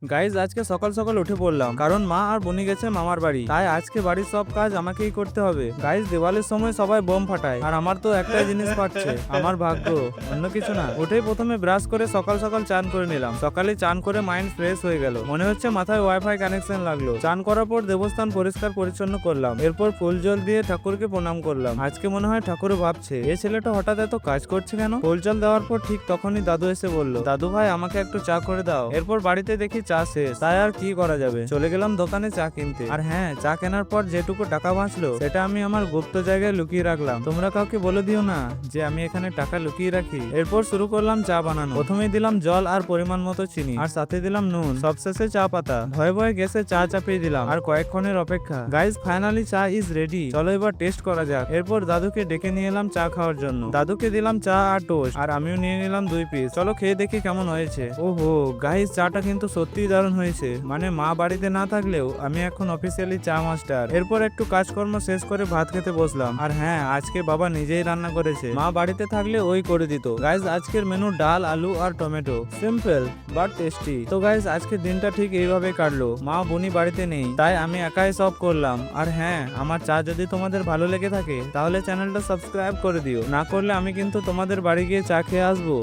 Guys আজকে সকাল সকাল উঠে পড়লাম কারণ মা আর বনি গেছে মামার বাড়ি, তাই আজকে বাড়ির সব কাজ আমাকেই করতে হবে। গাইজ দিওয়ালির সময় সবাই বোম ফাটায় আর আমার তো একটাই জিনিস পাচ্ছে, আমার ভাগ্য, অন্য কিছু না। উঠেই প্রথমে ব্রাশ করে সকাল সকাল চান করে নিলাম। সকালে চান করে মাইন্ড ফ্রেশ হয়ে গেল, মনে হচ্ছে মাথায় ওয়াইফাই কানেকশন লাগলো। চান করার পর দেবস্থান পরিষ্কার পরিচ্ছন্ন করলাম, এরপর ফুল জল দিয়ে ঠাকুরকে প্রণাম করলাম। আজকে মনে হয় ঠাকুর ভাবছে এই ছেলেটা হঠাৎ এত কাজ করছে কেন। ফুল জল দেওয়ার পর ঠিক তখনই দাদু এসে বলল, দাদু ভাই আমাকে একটু চা করে দাও। এরপর বাড়িতে দেখি চা শেষ, তাই আর কি করা যাবে, চলে গেলাম দোকানে চা কিনতে। আর হ্যাঁ, চা কেনার পর যেটুকু টাকা বাঁচলো সেটা আমি আমার গুপ্ত জায়গায় লুকিয়ে রাখলাম। তোমরা কাউকে বলে দিও না যে আমি এখানে টাকা লুকিয়ে রাখি। এরপর শুরু করলাম চা বানানো। প্রথমেই দিলাম জল আর পরিমাণ মতো চিনি, আর সাথে দিলাম নুন, সবশেষে চা পাতা। ভয়ে ভয়ে গ্যাসে চা চাপিয়ে দিলাম আর কয়েকক্ষণের অপেক্ষা। গাইজ ফাইনালি চা ইজ রেডি, চলো এবার টেস্ট করা যাক। এরপর দাদুকে ডেকে নিয়ে এলাম চা খাওয়ার জন্য। দাদুকে দিলাম চা আর টোস্ট, আর আমিও নিয়ে নিলাম 2 পিস। চলো খেয়ে দেখি কেমন হয়েছে। ওহো গাইজ, চাটা কিন্তু সত্যিই দারুণ হয়েছে। মানে মা বাড়িতে না থাকলেও আমি এখন অফিসিয়ালি চা মাস্টার। এরপর একটু কাজকর্ম শেষ করে ভাত খেতে বসলাম। আর হ্যাঁ, আজকে বাবা নিজেই রান্না করেছে, মা বাড়িতে থাকলে ওই করে দিত। গাইজ আজকের মেনু ডাল, আলু আর টমেটো, সিম্পল বাট টেস্টি। তো গাইজ আজকের দিনটা ঠিক এইভাবে কাটলো। মা বনি বাড়িতে নেই, তাই আমি একাই সব করলাম। আর হ্যাঁ, আমার চা যদি তোমাদের ভালো লেগে থাকে তাহলে চ্যানেলটা সাবস্ক্রাইব করে দিও, না করলে আমি কিন্তু তোমাদের বাড়ি গিয়ে চা খেয়ে আসবো।